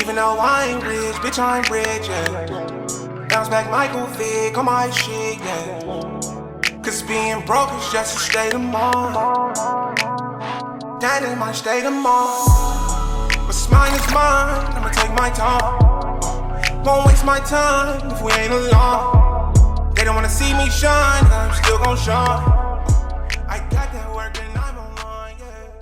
Even though I ain't rich, bitch, I'm rich, yeah. Bounce back Michael Vick on my shit, yeah. Cause being broke is just a state of mind. That is my state of mind. What's mine is mine, I'ma take my time. Won't waste my time if we ain't alone. They don't wanna see me shine, I'm still gon' shine. I got that work and I'm online, yeah.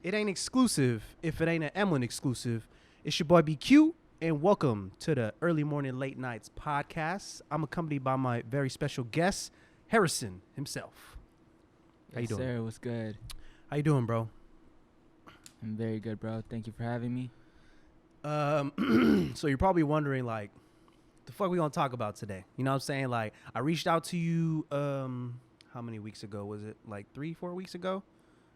It ain't exclusive if it ain't an EMLN exclusive. It's your boy BQ, and welcome to the Early Morning Late Nights podcast. I'm accompanied by my very special guest, Harrison himself. How you doing? Yes, sir. What's good? How you doing, bro? I'm very good, bro. Thank you for having me. So you're probably wondering, like, the fuck we gonna talk about today? You know what I'm saying? Like, I reached out to you, how many weeks ago was it? Like 3-4 weeks ago?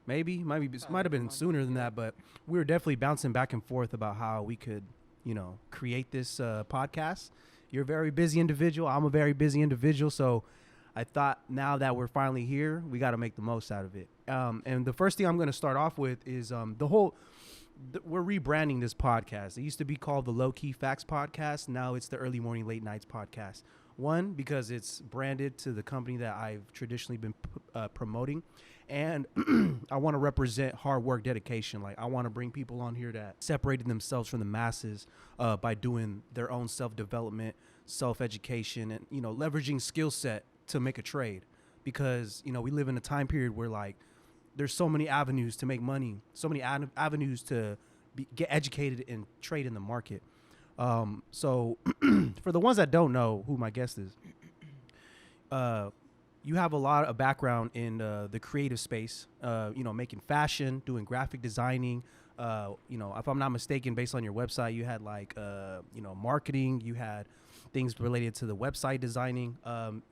Maybe, might have been sooner than that, but we were definitely bouncing back and forth about how we could, you know, create this podcast. You're a very busy individual. I'm a very busy individual. So I thought now that we're finally here, we got to make the most out of it. And the first thing I'm going to start off with is we're rebranding this podcast. It used to be called the Low Key Facts Podcast. Now it's the Early Morning Late Nights Podcast. One, because it's branded to the company that I've traditionally been promoting. And I want to represent hard work, dedication. Like, I want to bring people on here that separated themselves from the masses by doing their own self-development, self-education, and, you know, leveraging skill set to make a trade. Because, you know, we live in a time period where, like, there's so many avenues to make money, so many avenues to get educated and trade in the market. So for the ones that don't know who my guest is, you have a lot of background in the creative space, you know, making fashion, doing graphic designing. You know, if I'm not mistaken, based on your website, you had like, you know, marketing, you had things related to the website designing.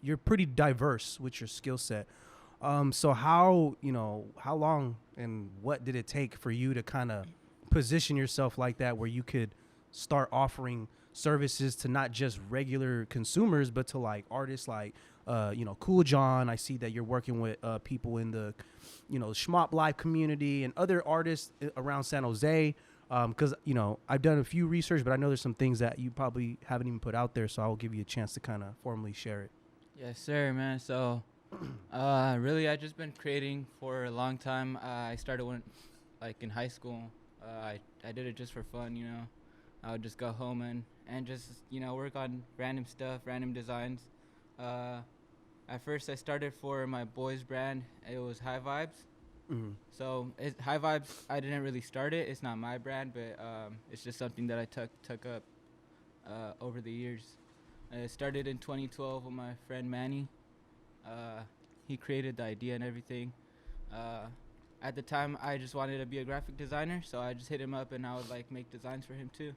You're pretty diverse with your skill set. So how long and what did it take for you to kind of position yourself like that, where you could start offering services to not just regular consumers, but to like artists like, you know, Cool John? I see that you're working with people in the, you know, Schmop Live community and other artists around San Jose. Because, you know, I've done a few research, but I know there's some things that you probably haven't even put out there. So I will give you a chance to kind of formally share it. Yes, sir, man. So, really, I just been creating for a long time. I started when, like, in high school. I did it just for fun, you know. I would just go home and just, you know, work on random stuff, random designs. At first, I started for my boys' brand. It was High Vibes. Mm-hmm. So High Vibes, I didn't really start it. It's not my brand, but it's just something that I took up over the years. It started in 2012 with my friend Manny. He created the idea and everything. At the time, I just wanted to be a graphic designer, so I just hit him up and I would like make designs for him too.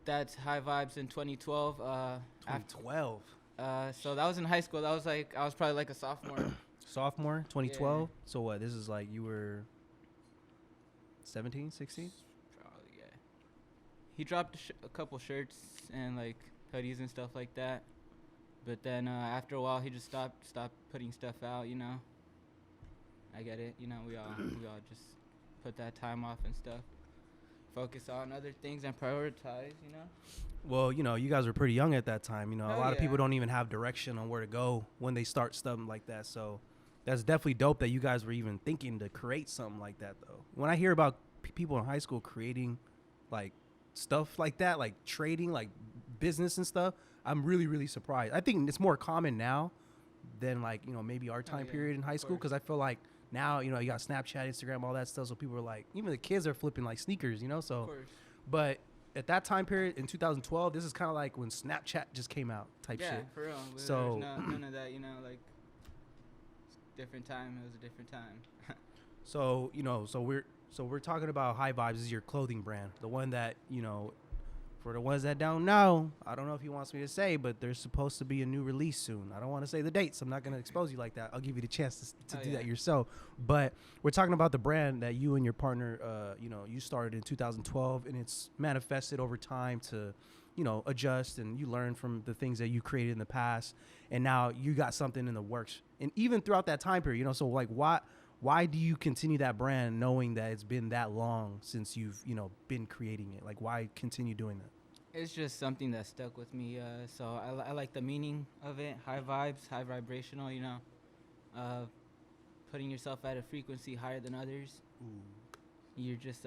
That's High Vibes in 2012. 2012. So that was in high school. That was like, I was probably like a sophomore. Sophomore, 2012. Yeah. So what? This is like you were 17, 16? Probably, yeah. He dropped a couple shirts and like hoodies and stuff like that. But then after a while, he just stopped putting stuff out. You know. I get it. You know, we all just put that time off and stuff. Focus on other things and prioritize. You know. Well, you know, you guys were pretty young at that time. You know, a lot of yeah. people don't even have direction on where to go when they start something like that. So that's definitely dope that you guys were even thinking to create something like that, though. When I hear about people in high school creating, like, stuff like that, like trading, like business and stuff, I'm really, really surprised. I think it's more common now than, like, you know, maybe our time period in high school, because I feel like now, you know, you got Snapchat, Instagram, all that stuff, so people are like, even the kids are flipping, like, sneakers, you know, so. But at that time period in 2012, this is kind of like when Snapchat just came out type shit. Yeah, for real. So none of that, you know, like, different time. It was a different time. So, you know, so we're talking about High Vibes. This is your clothing brand, the one that, you know, for the ones that don't know, I don't know if he wants me to say, but there's supposed to be a new release soon. I don't want to say the dates. I'm not going to expose you like that. I'll give you the chance to do that yourself. But we're talking about the brand that you and your partner, you know, you started in 2012, and it's manifested over time to, you know, adjust, and you learn from the things that you created in the past, and now you got something in the works. And even throughout that time period, you know, so like why why do you continue that brand knowing that it's been that long since you've, you know, been creating it? Like, why continue doing that? It's just something that stuck with me. So I like the meaning of it. High vibes, high vibrational, you know. Putting yourself at a frequency higher than others. Ooh. You're just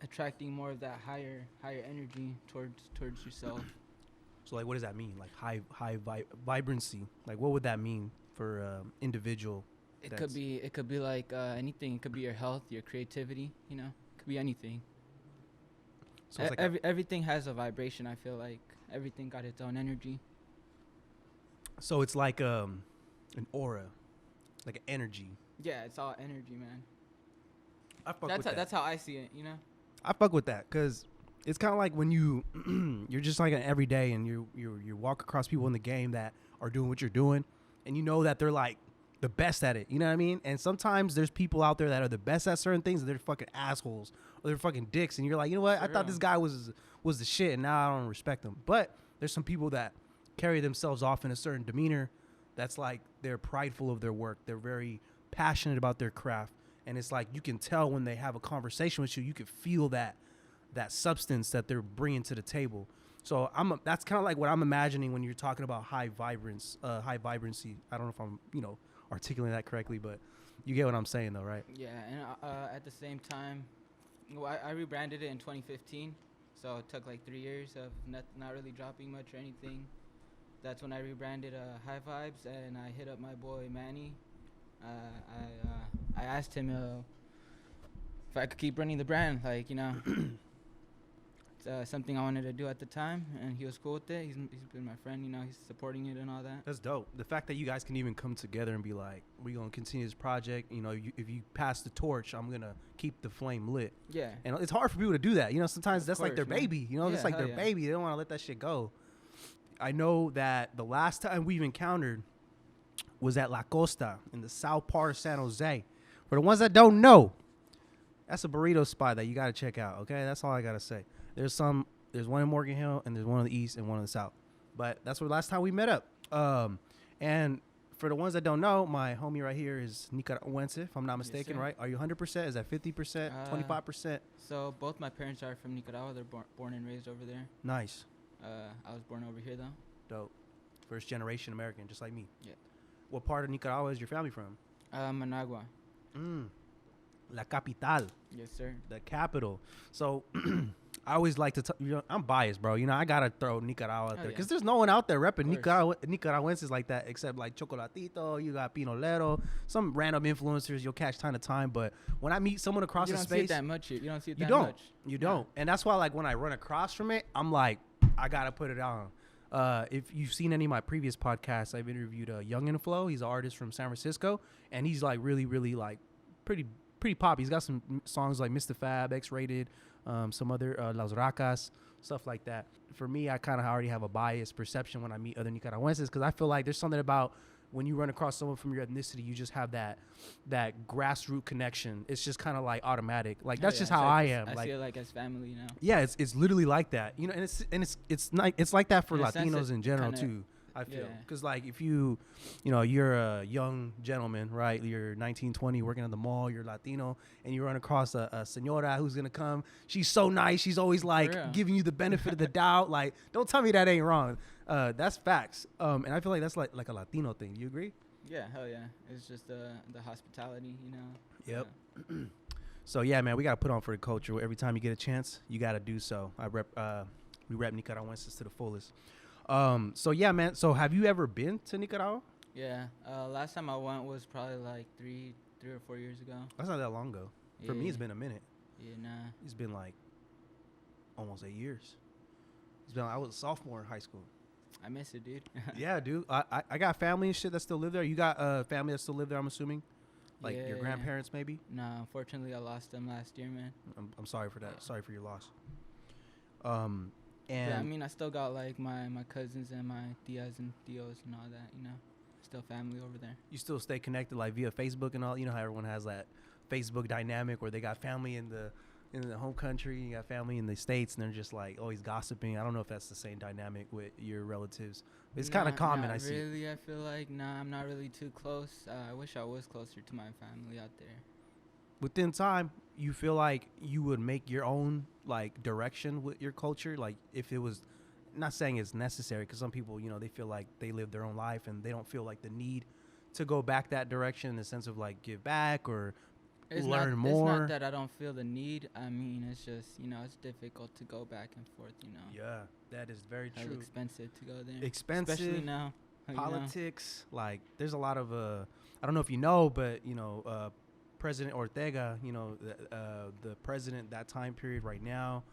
attracting more of that higher energy towards yourself. So, like, what does that mean? Like, high vibrancy. Like, what would that mean for individual? It could be like anything. It could be your health, your creativity. You know, it could be anything. So it's everything has a vibration. I feel like everything got its own energy. So it's like an aura, like an energy. Yeah, it's all energy, man. I fuck with that. That's how I see it. You know. I fuck with that because it's kind of like when you're just like an everyday and you walk across people in the game that are doing what you're doing, and you know that they're like the best at it. You know what I mean? And sometimes there's people out there that are the best at certain things and they're fucking assholes or they're fucking dicks, and you're like, you know what? I thought this guy was the shit, and now I don't respect him. But there's some people that carry themselves off in a certain demeanor that's like they're prideful of their work. They're very passionate about their craft. And it's like you can tell when they have a conversation with you, you can feel that substance that they're bringing to the table. So that's kind of like what I'm imagining when you're talking about high vibrancy. I don't know if I'm, you know, articulating that correctly, but you get what I'm saying though, right? Yeah, and at the same time, I rebranded it in 2015, so it took like 3 years of not really dropping much or anything. That's when I rebranded High Vibes, and I hit up my boy Manny. I asked him if I could keep running the brand, like, you know. It's something I wanted to do at the time, and he was cool with it. He's been my friend, you know. He's supporting it and all that. That's dope. The fact that you guys can even come together and be like, we're going to continue this project. You know, if you pass the torch, I'm going to keep the flame lit. Yeah. And it's hard for people to do that. You know, sometimes that's like their man. baby. You know, it's like their baby. They don't want to let that shit go. I know that the last time we've encountered was at La Costa in the south part of San Jose. For the ones that don't know, that's a burrito spot that you got to check out, okay? That's all I got to say. There's one in Morgan Hill, and there's one in the east and one in the south. But that's where the last time we met up. And for the ones that don't know, my homie right here is Nicaraguense, if I'm not mistaken, Yes, right? Are you 100%? Is that 50%, 25%? So both my parents are from Nicaragua. They're born and raised over there. Nice. I was born over here, though. Dope. First generation American, just like me. Yeah. What part of Nicaragua is your family from? Managua. La capital. Yes, sir. The capital. So I always like to, you know, I'm biased, bro. You know, I got to throw Nicaragua out there because there's no one out there repping Nicaraguenses like that except like Chocolatito, you got Pinolero, some random influencers you'll catch time to time. But when I meet someone across the space. You don't see it that much. You don't see it that much. You don't. And that's why, like, when I run across from it, I'm like, I got to put it on. If you've seen any of my previous podcasts, I've interviewed Young and Flow. He's an artist from San Francisco, and he's like really, really like pretty pop. He's got some songs like Mr. Fab, X-Rated, some other Las Racas, stuff like that. For me, I kind of already have a biased perception when I meet other Nicaraguenses because I feel like there's something about when you run across someone from your ethnicity, you just have that grassroots connection. It's just kind of like automatic. Like that's just how I am. I see it like as family, you know. Yeah, it's literally like that, you know, and it's like that for Latinos in general too. I feel because like if you're a young gentleman, right? You're 19, 20, working at the mall. You're Latino, and you run across a señora who's gonna come. She's so nice. She's always like giving you the benefit of the doubt. Like, don't tell me that ain't wrong. That's facts. And I feel like that's like a Latino thing. You agree? Yeah, hell yeah. It's just the hospitality, you know. Yep. So yeah, man, we gotta put on for the culture. Every time you get a chance, you gotta do so. We rep Nicaraguenses to the fullest. So yeah, man. So have you ever been to Nicaragua? Yeah. Last time I went was probably like three or 4 years ago. That's not that long ago. Yeah. For me, it's been a minute. Yeah, nah. It's been like almost 8 years. I was a sophomore in high school. I miss it, dude. Yeah, dude. I got family and shit that still live there. You got family that still live there, I'm assuming? Like your grandparents, maybe? No, unfortunately, I lost them last year, man. I'm sorry for that. Sorry for your loss. And yeah, I mean, I still got like my cousins and my tias and tios and all that, you know. Still family over there. You still stay connected like via Facebook and all? You know how everyone has that Facebook dynamic where they got family in the in the home country, you got family in the States, and they're just like always gossiping. I don't know if that's the same dynamic with your relatives. It's kind of common, I see. Really, I feel like, I'm not really too close. I wish I was closer to my family out there. Within time, you feel like you would make your own like direction with your culture, like if it was, not saying it's necessary, because some people, they feel like they live their own life and they don't feel like the need to go back that direction in the sense of like give back or learn more. It's not that I don't feel the need. I mean, it's just, it's difficult to go back and forth, Yeah, that is very true. It's expensive to go there. Expensive. Especially now. Politics. Like, there's a lot of, I don't know if you know, but, President Ortega, the president that time period right now,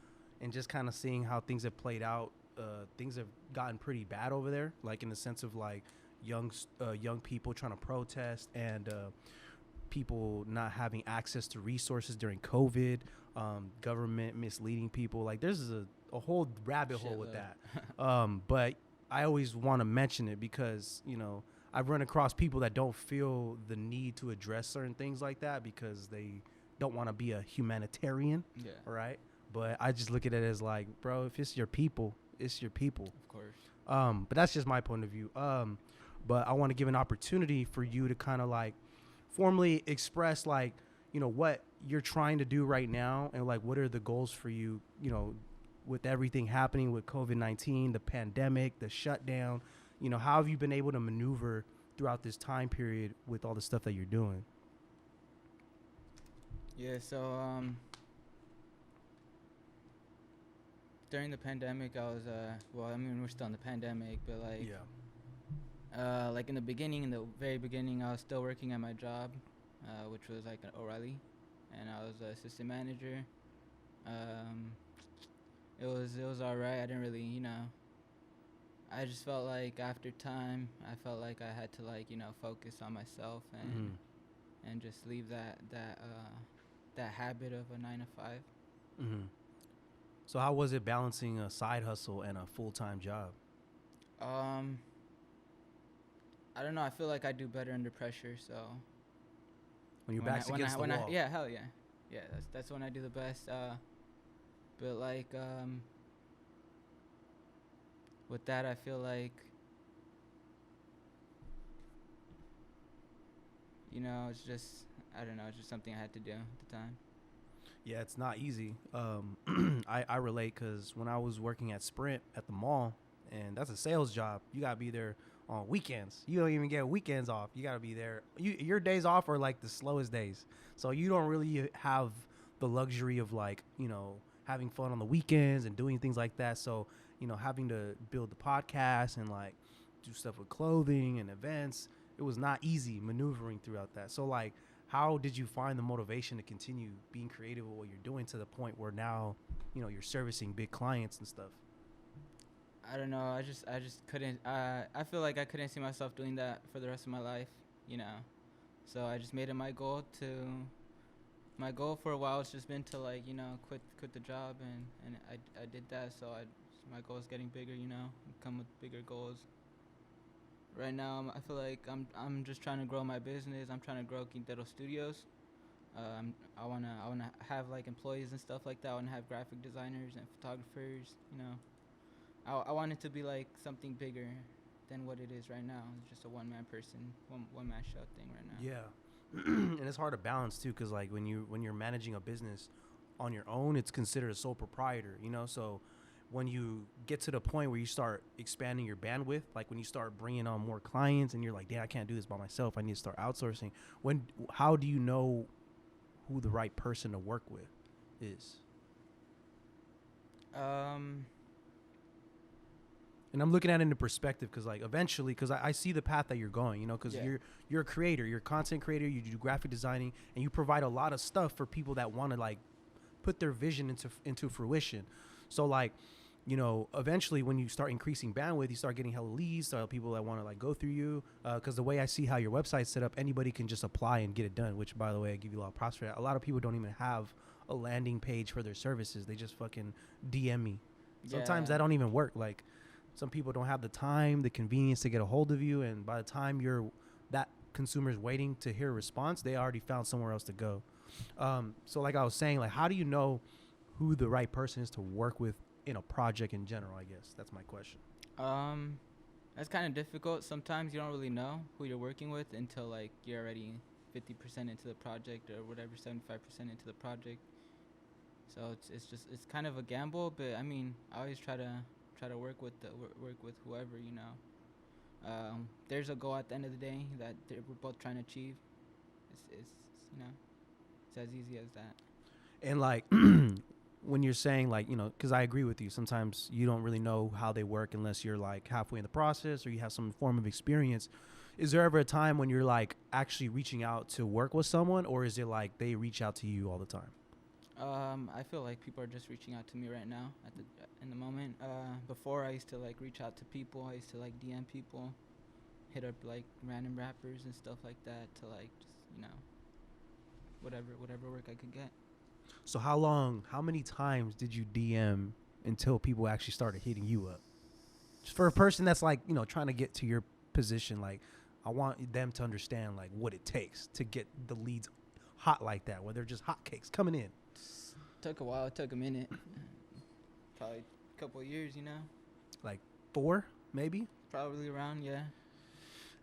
and just kind of seeing how things have played out, things have gotten pretty bad over there, like in the sense of like young people trying to protest and people not having access to resources during COVID, government misleading people. Like there's a whole rabbit hole with that. But I always want to mention it because, I've run across people that don't feel the need to address certain things like that because they don't want to be a humanitarian. Yeah. Right. But I just look at it as like, bro, if it's your people, it's your people. Of course. But that's just my point of view. But I want to give an opportunity for you to kind of like formally express like, what you're trying to do right now and like what are the goals for you, with everything happening with COVID-19, the pandemic, the shutdown, how have you been able to maneuver throughout this time period with all the stuff that you're doing? Yeah, so during the pandemic, I was we're still in the pandemic, but like like in the very beginning, I was still working at my job, which was like an O'Reilly, and I was an assistant manager. It was all right. I didn't really, I just felt like after time, I felt like I had to like, focus on myself and just leave that habit of a 9 to 5. Mm-hmm. So how was it balancing a side hustle and a full-time job? I don't know. I feel like I do better under pressure. So when your back's against the wall. Yeah, hell yeah. Yeah, that's when I do the best. But like with that, I feel like, it's just, I don't know, it's just something I had to do at the time. Yeah, it's not easy. I relate because when I was working at Sprint at the mall, and that's a sales job, you got to be there on weekends. You don't even get weekends off. You got to be there. Your days off are like the slowest days. So you don't really have the luxury of like, having fun on the weekends and doing things like that. So, having to build the podcast and like do stuff with clothing and events, it was not easy maneuvering throughout that. So like, how did you find the motivation to continue being creative with what you're doing to the point where now, you're servicing big clients and stuff? I don't know. I just couldn't. I feel like I couldn't see myself doing that for the rest of my life, So I just made it my goal My goal for a while has just been to like, quit the job, and I did that. So my goal is getting bigger, come with bigger goals. Right now, I feel like I'm just trying to grow my business. I'm trying to grow Quintero Studios. I wanna have like employees and stuff like that. I wanna have graphic designers and photographers. I want it to be like something bigger than what it is right now. It's just a one man show thing right now. Yeah. And it's hard to balance too, because like when you're managing a business on your own, it's considered a sole proprietor, so when you get to the point where you start expanding your bandwidth, like when you start bringing on more clients and you're like, damn, I can't do this by myself, I need to start outsourcing, how do you know who the right person to work with is? And I'm looking at it in perspective because, like, eventually, because I see the path that you're going, because you're a creator, you're a content creator, you do graphic designing, and you provide a lot of stuff for people that want to, like, put their vision into fruition. So, like, eventually when you start increasing bandwidth, you start getting hella leads, people that want to, like, go through you. Because the way I see how your website's set up, anybody can just apply and get it done, which, by the way, I give you a lot of props for that. A lot of people don't even have a landing page for their services. They just fucking DM me. Sometimes that don't even work. Like, some people don't have the time, the convenience to get a hold of you, and by the time that consumer's waiting to hear a response, they already found somewhere else to go. So like I was saying, like, how do you know who the right person is to work with in a project in general? I guess that's my question. That's kind of difficult. Sometimes you don't really know who you're working with until like you're already 50% into the project or whatever, 75% into the project. So it's kind of a gamble, but I mean, I always try to work with whoever, you know. There's a goal at the end of the day that we're both trying to achieve. It's you know, it's as easy as that. And like when you're saying like, you know, because I agree with you, sometimes you don't really know how they work unless you're like halfway in the process or you have some form of experience. Is there ever a time when you're like actually reaching out to work with someone, or is it like they reach out to you all the time? I feel like people are just reaching out to me right now in the moment. Before I used to like reach out to people. I used to like DM people, hit up like random rappers and stuff like that to like just, you know, whatever work I could get. So how many times did you DM until people actually started hitting you up? Just for a person that's like, you know, trying to get to your position, like I want them to understand like what it takes to get the leads hot like that, where they're just hotcakes coming in. Took a while. It took a minute. Probably a couple of years, you know. Like 4, maybe? Probably around, yeah.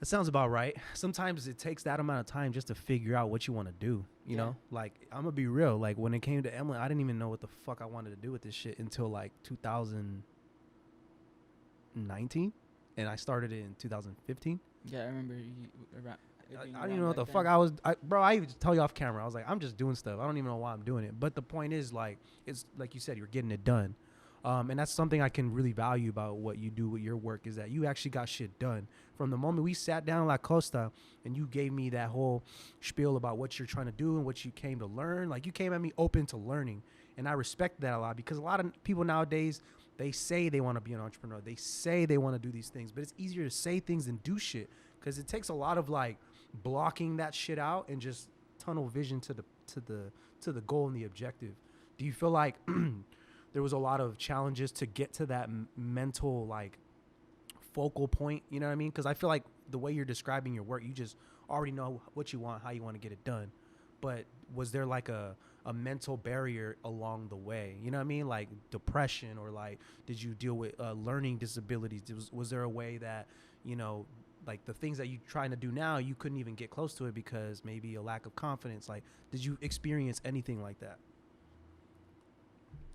That sounds about right. Sometimes it takes that amount of time just to figure out what you want to do, you know? Like, I'm going to be real. Like, when it came to EMLN, I didn't even know what the fuck I wanted to do with this shit until, like, 2019. And I started it in 2015. Yeah, I remember you around. I don't even know what the fuck I was. Bro, I even tell you off camera. I was like, I'm just doing stuff. I don't even know why I'm doing it. But the point is, like, it's like you said, you're getting it done. And that's something I can really value about what you do with your work, is that you actually got shit done. From the moment we sat down La Costa and you gave me that whole spiel about what you're trying to do and what you came to learn, like you came at me open to learning. And I respect that a lot, because a lot of people nowadays, they say they want to be an entrepreneur. They say they want to do these things, but it's easier to say things than do shit, because it takes a lot of like blocking that shit out and just tunnel vision to the goal and the objective. Do you feel like there was a lot of challenges to get to that mental like focal point? You know what I mean? Because I feel like the way you're describing your work, you just already know what you want, how you want to get it done. But was there like a mental barrier along the way? You know what I mean? Like depression, or like, did you deal with learning disabilities? Was there a way that, you know, like the things that you're trying to do now, you couldn't even get close to it because maybe a lack of confidence? Like, did you experience anything like that?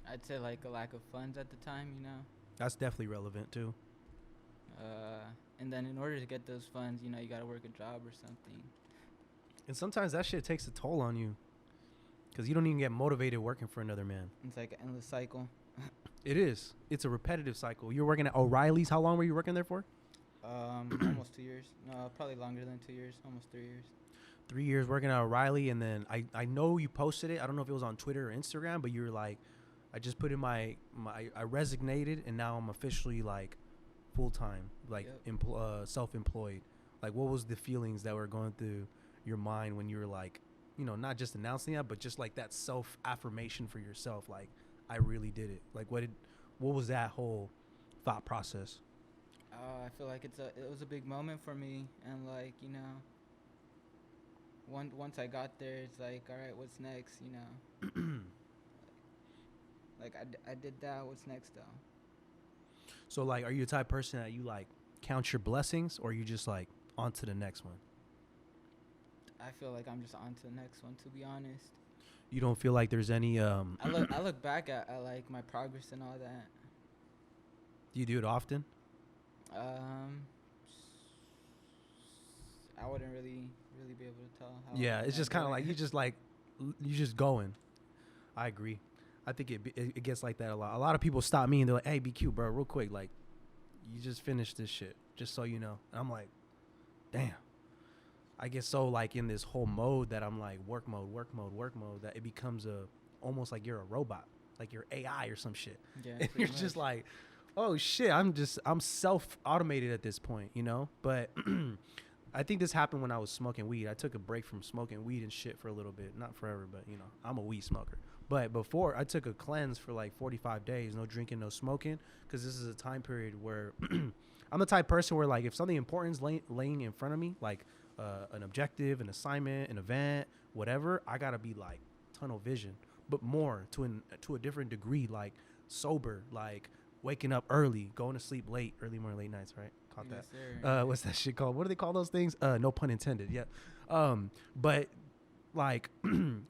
I'd say like a lack of funds at the time, you know. That's definitely relevant too. And then in order to get those funds, you know, you got to work a job or something. And sometimes that shit takes a toll on you, because you don't even get motivated working for another man. It's like an endless cycle. It is. It's a repetitive cycle. You're working at O'Reilly's. How long were you working there for? Almost 2 years. No, probably longer than 2 years. Almost 3 years. 3 years working at O'Reilly, and then I know you posted it. I don't know if it was on Twitter or Instagram, but you were like, I just put in I resignated, and now I'm officially like full time, like self-employed. Like, what was the feelings that were going through your mind when you were like, you know, not just announcing that, but just like that self-affirmation for yourself, like, I really did it? Like, what was that whole thought process? I feel like it was a big moment for me, and like, you know, once I got there, it's like, all right, what's next, you know? Like I did that. What's next though? So like, are you the type of person that you like count your blessings, or you just like on to the next one? I feel like I'm just on to the next one, to be honest. You don't feel like there's any I look back at like my progress and all that. Do you do it often? I wouldn't really be able to tell how. Yeah, it's just kind of like you just going. I agree. I think it gets like that a lot. A lot of people stop me and they're like, "Hey, BQ, bro, real quick, like, you just finished this shit, just so you know." And I'm like, damn. I get so like in this whole mode that I'm like work mode, that it becomes almost like you're a robot, like you're AI or some shit. Yeah, and you're just like, oh shit, I'm self-automated at this point, you know? But I think this happened when I was smoking weed. I took a break from smoking weed and shit for a little bit. Not forever, but, you know, I'm a weed smoker. But before, I took a cleanse for like 45 days, no drinking, no smoking, because this is a time period where I'm the type of person where, like, if something important is laying in front of me, like an objective, an assignment, an event, whatever, I gotta be like tunnel vision, but more to a different degree, like sober, like waking up early, going to sleep late, early morning, late nights, right? Caught Yes, that. sir. What's that shit called? What do they call those things? No pun intended. Yeah. But like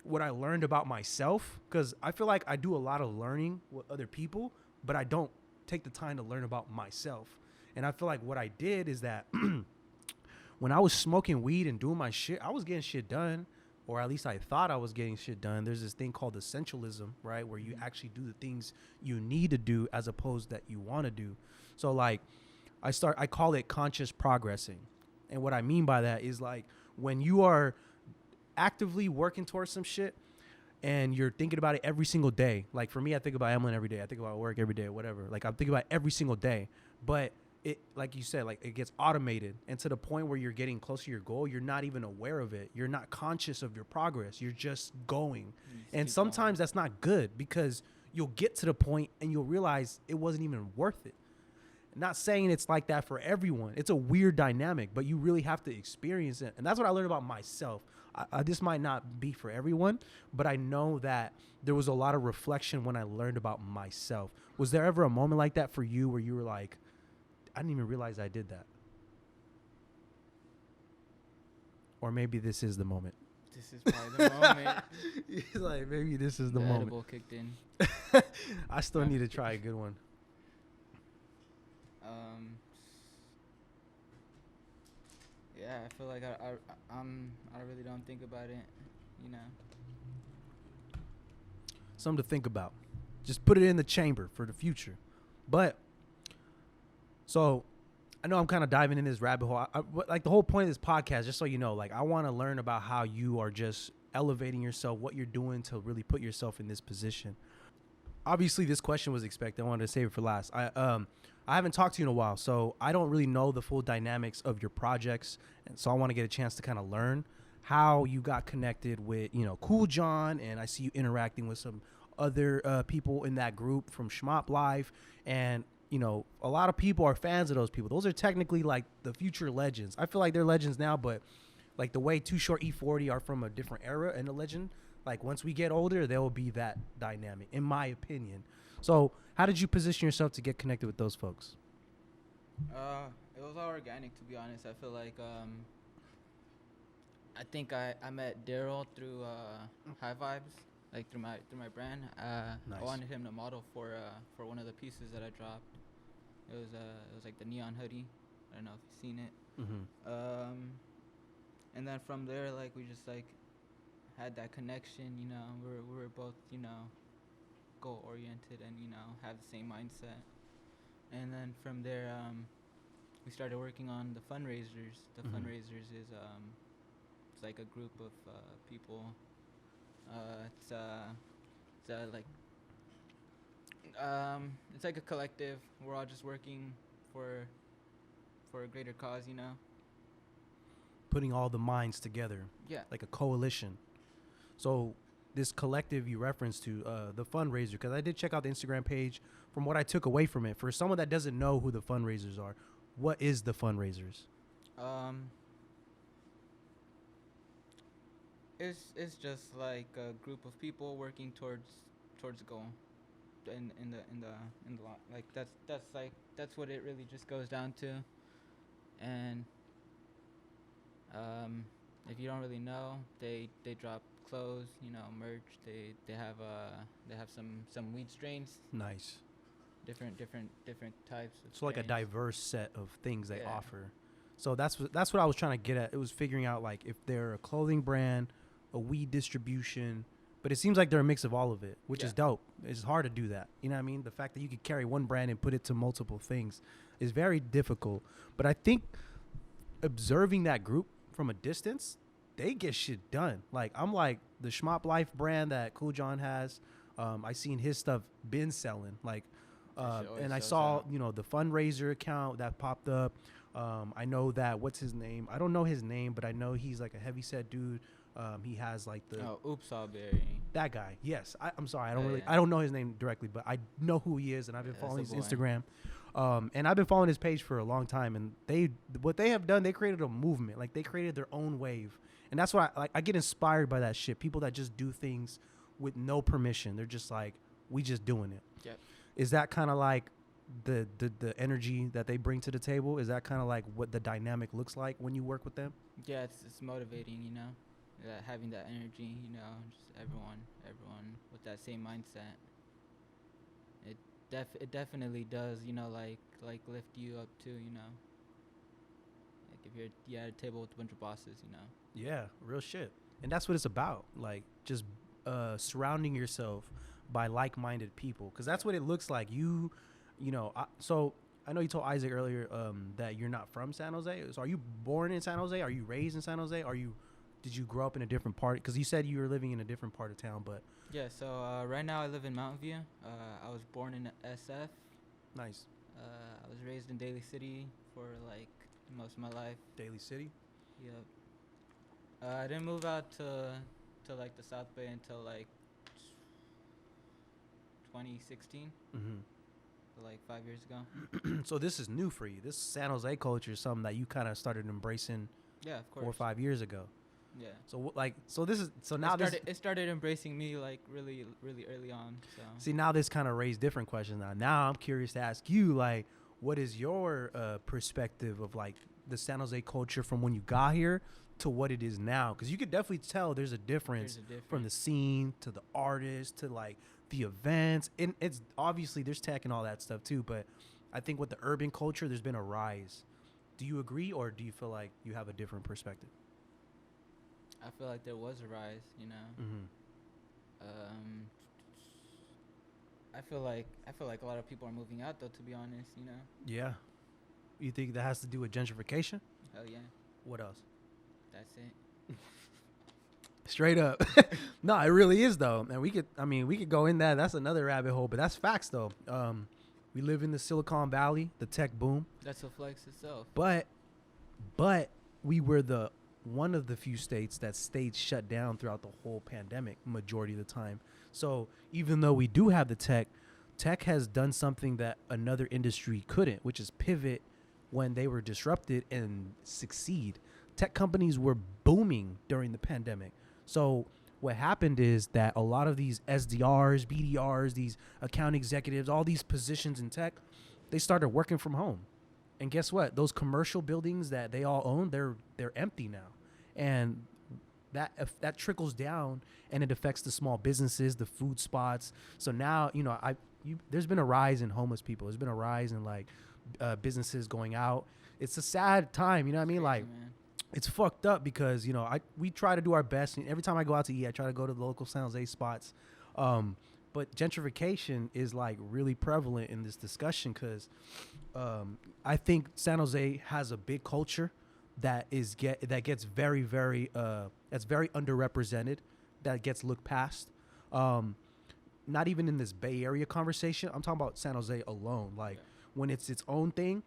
what I learned about myself, because I feel like I do a lot of learning with other people, but I don't take the time to learn about myself. And I feel like what I did is that when I was smoking weed and doing my shit, I was getting shit done, or at least I thought I was getting shit done. There's this thing called essentialism, right? Where you actually do the things you need to do as opposed that you want to do. So like I call it conscious progressing. And what I mean by that is like when you are actively working towards some shit and you're thinking about it every single day. Like for me, I think about EMLN every day. I think about work every day, whatever. Like I'm thinking about it every single day. But it, like you said, like it gets automated, and to the point where you're getting close to your goal, you're not even aware of it. You're not conscious of your progress. You're just going. And sometimes that's not good, because you'll get to the point and you'll realize it wasn't even worth it. Not saying it's like that for everyone. It's a weird dynamic, but you really have to experience it. And that's what I learned about myself. This might not be for everyone, but I know that there was a lot of reflection when I learned about myself. Was there ever a moment like that for you where you were like, I didn't even realize I did that? Or maybe this is the moment. This is probably the moment. He's like, maybe this is the The moment. edible kicked in. I still need to try a good one. Yeah, I feel like I really don't think about it, you know. Something to think about. Just put it in the chamber for the future. But so I know I'm kind of diving in this rabbit hole. Like the whole point of this podcast, just so you know, like I want to learn about how you are just elevating yourself, what you're doing to really put yourself in this position. Obviously, this question was expected. I wanted to save it for last. I haven't talked to you in a while, so I don't really know the full dynamics of your projects, and so I want to get a chance to kind of learn how you got connected with, you know, Cool John, and I see you interacting with some other people in that group from Schmop Life, and you know, a lot of people are fans of those people. Those are technically like the future legends. I feel like they're legends now, but like the way Too Short, E40 are from a different era and a legend. Like once we get older, there will be that dynamic, in my opinion. So how did you position yourself to get connected with those folks? It was all organic, to be honest. I feel like I think I met Daryl through High Vibes, like through my brand. Nice. I wanted him to model for one of the pieces that I dropped. It was like the neon hoodie. I don't know if you've seen it. Mm-hmm. And then from there, like we just like had that connection. You know, we were both, you know, goal oriented and, you know, have the same mindset. And then from there, we started working on the fundraisers. The fundraisers is it's like a group of people. It's like a collective. We're all just working for a greater cause, you know. Putting all the minds together. Yeah. Like a coalition. So this collective you referenced to, the fundraiser, because I did check out the Instagram page. From what I took away from it, for someone that doesn't know who the fundraisers are, what is the fundraisers? It's just like a group of people working towards a goal, in the like that's what it really just goes down to. And if you don't really know, they drop clothes, you know, merch. They have some weed strains. Nice. Different types of So like a strains. diverse set of things they Yeah. offer. So that's what I was trying to get at. It was figuring out like if they're a clothing brand, a weed distribution, but it seems like they're a mix of all of it, which is dope. It's hard to do that. You know what I mean? The fact that you could carry one brand and put it to multiple things is very difficult. But I think observing that group from a distance, they get shit done. Like I'm like the Schmop Life brand that Cool John has. I seen his stuff been selling. Like, and I saw, you know, the fundraiser account that popped up. I know that, what's his name? I don't know his name, but I know he's like a heavyset dude. He has like the Oops All Berry. that guy. Yes, I'm sorry, I Yeah. don't know his name directly, but I know who he is, and I've been Yeah, following his that's the boy. Instagram. And I've been following his page for a long time, and what they have done, they created a movement. Like, they created their own wave, and that's why I get inspired by that shit. People that just do things with no permission. They're just like, we just doing it. Yep. Is that kind of like the energy that they bring to the table? Is that kind of like what the dynamic looks like when you work with them? Yeah, it's motivating, you know, having that energy, you know, just everyone with that same mindset. It definitely does, you know, like lift you up too, you know. Like if you're at a table with a bunch of bosses, you know. Yeah, real shit. And that's what it's about. Like, just surrounding yourself by like-minded people, because that's what it looks like. You know. So I know you told Isaac earlier that you're not from San Jose. So are you born in San Jose? Are you raised in San Jose? Did you grow up in a different part? Because you said you were living in a different part of town, but yeah. So right now I live in Mountain View. I was born in SF. Nice. I was raised in Daly City for like most of my life. Daly City. Yep. I didn't move out to like the South Bay until like 2016. Mm-hmm. Like 5 years ago. So this is new for you. This San Jose culture is something that you kind of started embracing. Yeah, of course. 4 or 5 years ago. Yeah. So now it started embracing me like really early on. So see, now this kind of raised different questions. Now I'm curious to ask you, like, what is your perspective of like the San Jose culture from when you got here to what it is now? Because you could definitely tell there's a difference from the scene to the artists to like the events, and it's obviously there's tech and all that stuff too. But I think with the urban culture, there's been a rise. Do you agree, or do you feel like you have a different perspective? I feel like there was a rise, you know. Mm-hmm. I feel like a lot of people are moving out though, to be honest, you know. Yeah. You think that has to do with gentrification? Hell yeah. What else? That's it. Straight up. No, it really is though. And we could go in that. That's another rabbit hole, but that's facts though. We live in the Silicon Valley, the tech boom. That's a flex itself. But we were one of the few states that stayed shut down throughout the whole pandemic majority of the time. So even though we do have the tech has done something that another industry couldn't, which is pivot when they were disrupted and succeed. Tech companies were booming during the pandemic. So what happened is that a lot of these SDRs, BDRs, these account executives, all these positions in tech, they started working from home. And guess what? Those commercial buildings that they all own, they're empty now. And that trickles down and it affects the small businesses, the food spots. So now, you know, there's been a rise in homeless people. There's been a rise in like businesses going out. It's a sad time, you know what I mean? Like, man. It's fucked up because, you know, we try to do our best. And every time I go out to eat, I try to go to the local San Jose spots. But gentrification is like really prevalent in this discussion because I think San Jose has a big culture that gets very, very that's very underrepresented, that gets looked past. Not even in this Bay Area conversation. I'm talking about San Jose alone. Like when it's its own thing,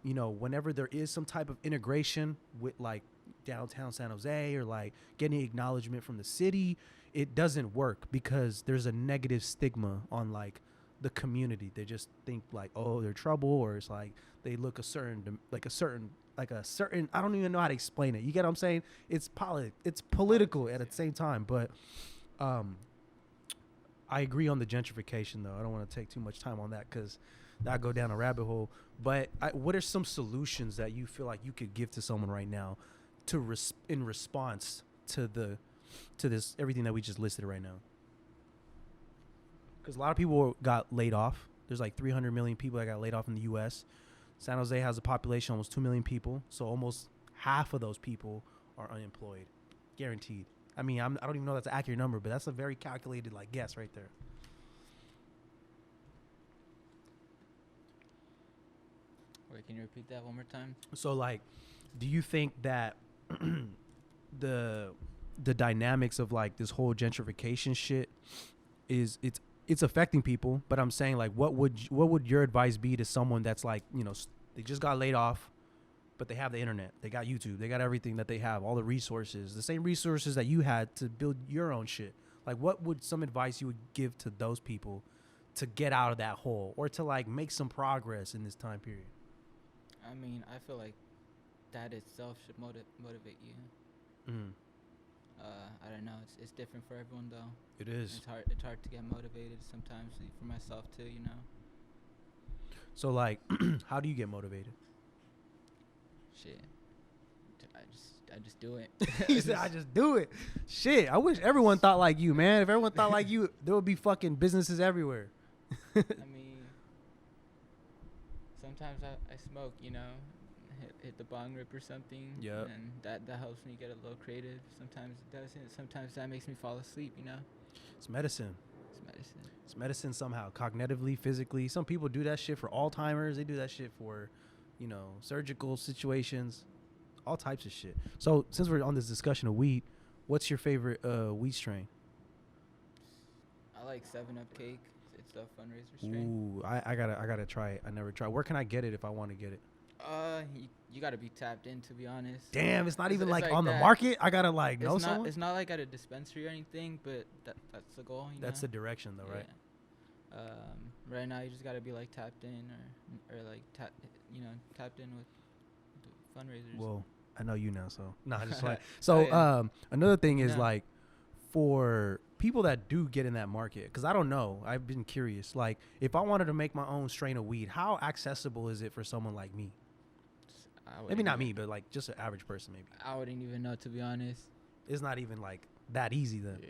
you know, whenever there is some type of integration with like downtown San Jose or like getting acknowledgement from the city, it doesn't work because there's a negative stigma on like the community. They just think like, oh, they're trouble, or it's like they look a certain I don't even know how to explain it. You get what I'm saying? It's political at the same time. But I agree on the gentrification though. I don't want to take too much time on that because I go down a rabbit hole. But what are some solutions that you feel like you could give to someone right now in response to this everything that we just listed right now? Because a lot of people got laid off. There's like 300 million people that got laid off in the U.S. San Jose has a population of almost 2 million people, so almost half of those people are unemployed, guaranteed. I mean, I don't even know if that's an accurate number, but that's a very calculated like guess right there. Wait, can you repeat that one more time? So like, do you think that the dynamics of like this whole gentrification shit it's affecting people? But I'm saying like, what would your advice be to someone that's like, you know, they just got laid off, but they have the internet, they got YouTube, they got everything that they have, all the resources, the same resources that you had to build your own shit. Like, what would some advice you would give to those people to get out of that hole or to like make some progress in this time period? I mean, I feel like that itself should motivate you. I don't know. It's different for everyone though. It is. It's hard to get motivated sometimes for myself too. You know. So like, how do you get motivated? Shit. I just do it. He said, I just do it. Shit, I wish everyone thought like you, man. If everyone thought like you, there would be fucking businesses everywhere. I mean, sometimes I smoke, you know, hit the bong rip or something. Yep. And that helps me get a little creative. Sometimes it doesn't. Sometimes that makes me fall asleep, you know. It's medicine. It's medicine. It's medicine somehow, cognitively, physically. Some people do that shit for Alzheimer's. They do that shit for, you know, surgical situations. All types of shit. So since we're on this discussion of weed, what's your favorite weed strain? I like 7-Up cake. It's the fundraiser strain. Ooh, I gotta try it. I never tried. Where can I get it if I want to get it? You gotta be tapped in, to be honest. Damn, it's not even like on that. the market. I gotta like know someone. It's not like at a dispensary or anything, but that's the goal. You That's know? the direction though, right? Yeah. Right now you just gotta be like tapped in or like tapped in with the fundraisers. Well, I know you now, so nah, just like so. Another thing is like for people that do get in that market, because I don't know, I've been curious. Like, if I wanted to make my own strain of weed, how accessible is it for someone like me? Maybe not me, but like just an average person, maybe. I wouldn't even know, to be honest. It's not even like that easy then. Yeah.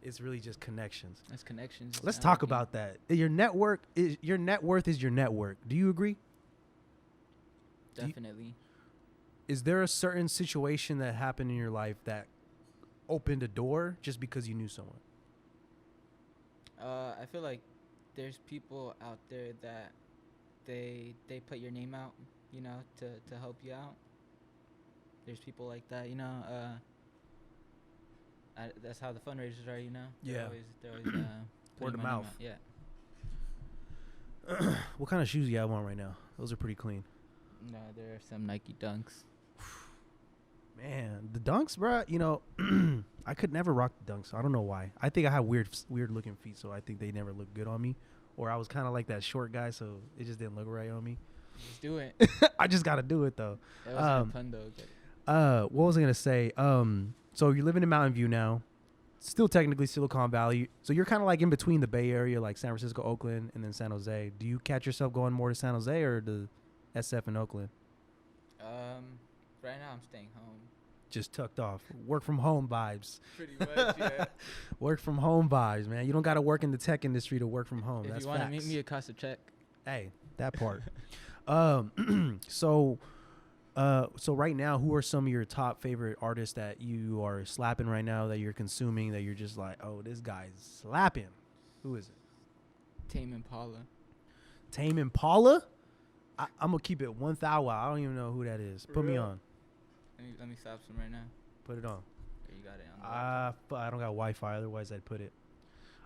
It's really just connections. That's connections. Let's talk about that. Your network is your net worth is your network. Do you agree? Definitely. Is there a certain situation that happened in your life that opened a door just because you knew someone? I feel like there's people out there that they put your name out, you know, to help you out. There's people like that, you know. That's how the fundraisers are, you know. They're always word of my name mouth. out. Yeah. What kind of shoes you have on right now? Those are pretty clean. No, there are some Nike Dunks. Man, the Dunks, bro. You know, I could never rock the Dunks. I don't know why. I think I have weird looking feet, so I think they never look good on me. Or I was kind of like that short guy, so it just didn't look right on me. Just do it. I just gotta do it though. It wasn't a pun though. What was I gonna say? So you're living in Mountain View now, still technically Silicon Valley. So you're kind of like in between the Bay Area, like San Francisco, Oakland, and then San Jose. Do you catch yourself going more to San Jose or the SF in Oakland? Right now I'm staying home. Just tucked off. Work from home vibes. Pretty much, yeah. Work from home vibes, man. You don't got to work in the tech industry to work from home. If That's you want to facts. meet me, it costs a check. Hey, that part. So right now, who are some of your top favorite artists that you are slapping right now, that you're consuming, that you're just like, oh, this guy's slapping? Who is it? Tame Impala. Tame Impala? I'm going to keep it 1,000. I don't even know who that is. Put me on. Let me slap some right now. Put it on. There, you got it on. I don't got Wi-Fi. Otherwise, I'd put it.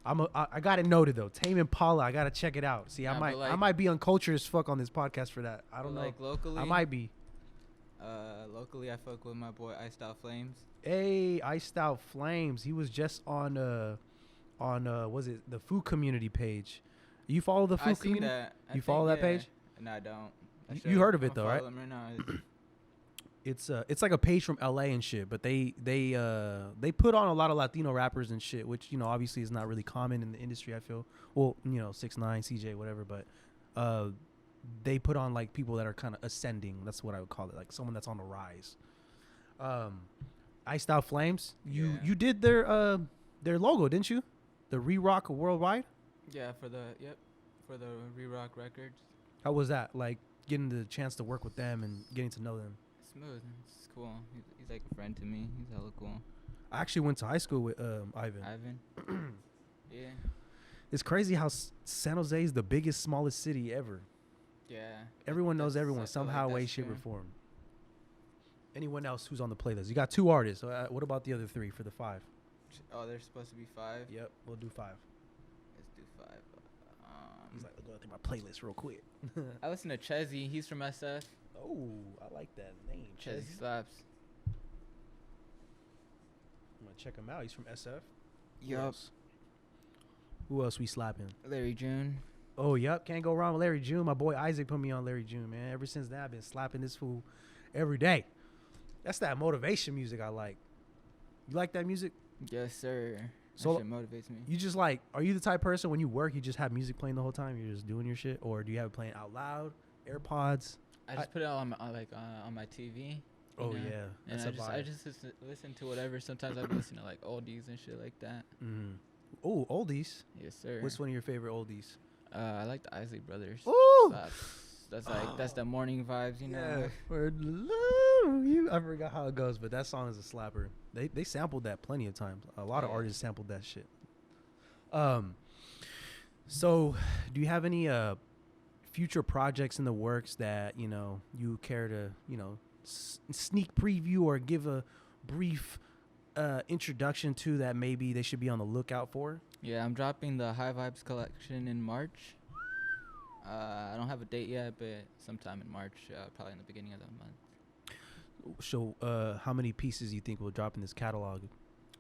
I got it noted though. Tame Impala. I gotta check it out. See, Nah, I might be uncultured as fuck on this podcast for that. I don't know. Like locally, I might be. Locally, I fuck with my boy Iced Out Flames. Hey, Iced Out Flames. He was just on was it the food community page? You follow the food community? That. You follow that page? No, I don't. You heard of it though, right? Right now. It's like a page from LA and shit, but they put on a lot of Latino rappers and shit, which, you know, obviously is not really common in the industry, I feel. Well, you know, 6ix9ine, CJ, whatever, but they put on like people that are kind of ascending. That's what I would call it, like someone that's on the rise. Iced Out Flames, you did their logo, didn't you? The Re-Rock Worldwide? Yeah, for the Re-Rock Records. How was that? Like getting the chance to work with them and getting to know them? Smooth. It's cool. He's like a friend to me. He's hella cool. I actually went to high school with Ivan. Yeah. It's crazy how San Jose is the biggest, smallest city ever. Yeah. Everyone knows everyone somehow, way, shape, or form. Anyone else who's on the playlist? You got 2 artists. What about the other 3 for the 5? Oh, there's supposed to be 5? Yep, we'll do 5. Let's do 5. He's like, go through my playlist real quick. I listen to Chezzy. He's from SF. Oh, I like that name. Chezzy slaps. I'm going to check him out. He's from SF. Yup. Who else we slapping? Larry June. Oh, yep. Can't go wrong with Larry June. My boy Isaac put me on Larry June, man. Ever since that, I've been slapping this fool every day. That's that motivation music I like. You like that music? Yes, sir. So That shit motivates me. you just like, are you the type of person when you work, you just have music playing the whole time? You're just doing your shit? Or do you have it playing out loud, AirPods? I just put it on my, on my TV. Oh, you know? yeah. And That's I just listen to whatever. Sometimes I listen to like oldies and shit like that. Mm. Oh, oldies. Yes, sir. What's one of your favorite oldies? I like the Isley Brothers. Ooh. That's the morning vibes, you know. Yeah. Word love you. I forgot how it goes, but that song is a slapper. They sampled that plenty of times. A lot of artists sampled that shit. So do you have any future projects in the works that, you know, you care to, you know, sneak preview or give a brief introduction to that maybe they should be on the lookout for? Yeah, I'm dropping the High Vibes collection in March. I don't have a date yet, but sometime in March, probably in the beginning of the month. So how many pieces do you think will drop in this catalog?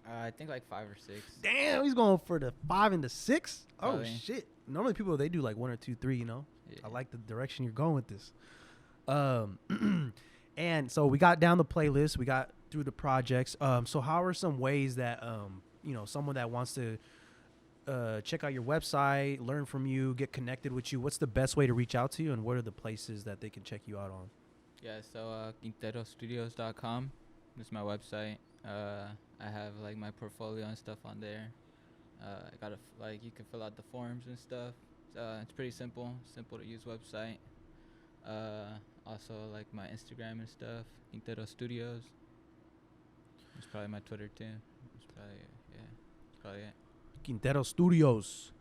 I think like 5 or 6. Damn, he's going for the 5 and the 6. Probably. Oh shit! Normally people they do like 1 or 2, 3. You know, Yeah. I like the direction you're going with this. And so we got down the playlist. We got through the projects. So how are some ways that you know, someone that wants to check out your website, learn from you, get connected with you? What's the best way to reach out to you, and what are the places that they can check you out on? Yeah, so QuinteroStudios.com is my website. I have like my portfolio and stuff on there. I got like you can fill out the forms and stuff. It's pretty simple to use website. Also like my Instagram and stuff, Quintero Studios. It's probably my Twitter too. It's probably it. Quintero Studios.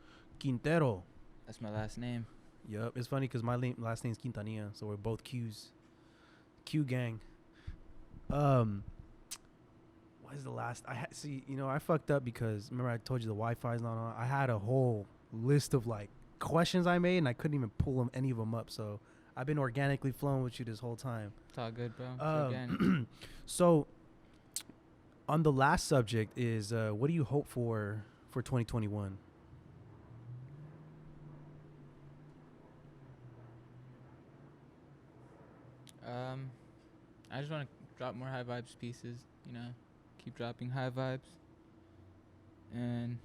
Quintero. That's my last name. Yep. It's funny because my last name's Quintanilla, so we're both Q's. Q gang. What is the last? See, you know, I fucked up because remember I told you the Wi-Fi's not on. I had a whole list of like questions I made, and I couldn't even pull any of them up. So I've been organically flowing with you this whole time. It's all good, bro. So on the last subject is what do you hope for 2021? I just want to drop more high vibes pieces, you know, keep dropping high vibes, and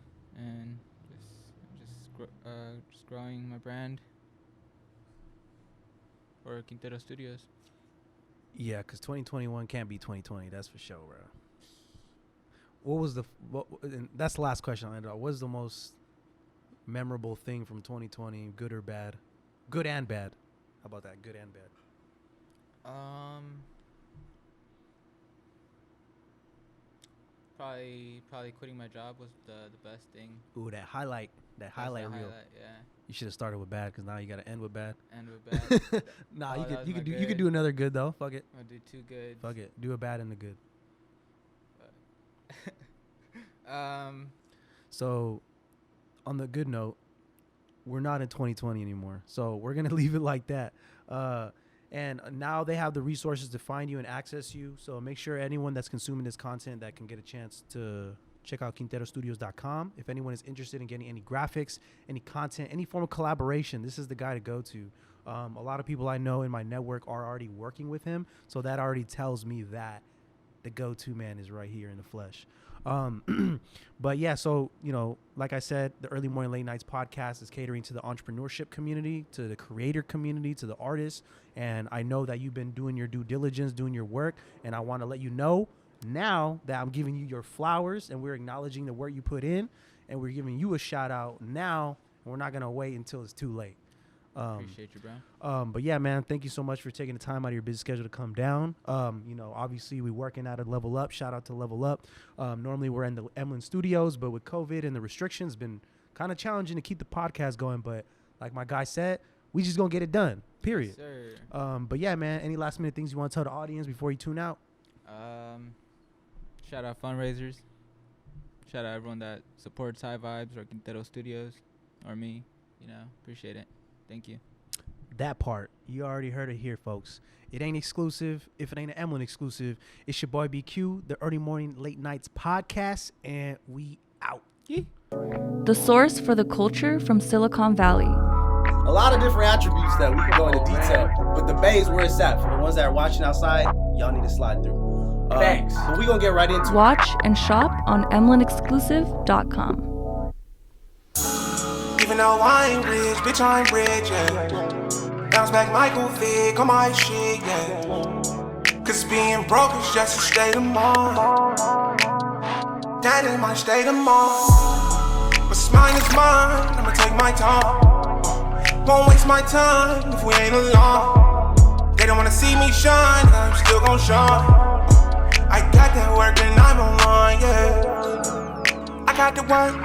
just growing my brand for Quintero Studios. Yeah, because 2021 can't be 2020. That's for sure, bro. What was and that's the last question I'll end on. What was the most memorable thing from 2020, good or bad? Good and bad. How about that? Good and bad. Probably quitting my job was the best thing. Ooh, that highlight reel. Yeah. You should have started with bad because now you got to end with bad. And with bad. Nah, Oh, that you was could my you could good. do another good though. Fuck it. I'll do 2 good. Fuck it. Do a bad and a good. So, on the good note, we're not in 2020 anymore. So we're gonna leave it like that. And now they have the resources to find you and access you. So make sure anyone that's consuming this content that can get a chance to check out QuinteroStudios.com. If anyone is interested in getting any graphics, any content, any form of collaboration, this is the guy to go to. A lot of people I know in my network are already working with him. So that already tells me that the go-to man is right here in the flesh. But yeah, so, you know, like I said, the Early Morning Late Nights podcast is catering to the entrepreneurship community, to the creator community, to the artists. And I know that you've been doing your due diligence, doing your work. And I want to let you know now that I'm giving you your flowers and we're acknowledging the work you put in, and we're giving you a shout out now. And we're not going to wait until it's too late. Appreciate you, bro. But yeah, man, thank you so much for taking the time out of your busy schedule to come down. You know, obviously we working out at Level Up. Shout out to Level Up. Normally we're in the EMLN Studios, but with COVID and the restrictions, been kind of challenging to keep the podcast going. But like my guy said, we just gonna get it done. Period. Yes, sir. But yeah, man, any last minute things you want to tell the audience before you tune out? Shout out fundraisers. Shout out everyone that supports High Vibes or Quintero Studios or me. You know, appreciate it. Thank you. That part, you already heard it here, folks. It ain't exclusive. If it ain't an EMLN exclusive, it's your boy BQ, the Early Morning Late Nights podcast, and we out. Yeah. the source for the culture from Silicon Valley. A lot of different attributes that we can go into detail, but the Bay is where it's at. For the ones that are watching outside, y'all need to slide through. Thanks. But we gonna get right into it. Watch and shop on EMLNExclusive.com. Even though I ain't rich, bitch, I'm rich, yeah. Bounce back Michael Vick on my shit, yeah. Cause being broke is just a state of mind. That is my state of mind. What's mine is mine, I'ma take my time. Won't waste my time if we ain't alone. They don't wanna see me shine, I'm still gon' shine. I got that work and I'm online, yeah. I got the work.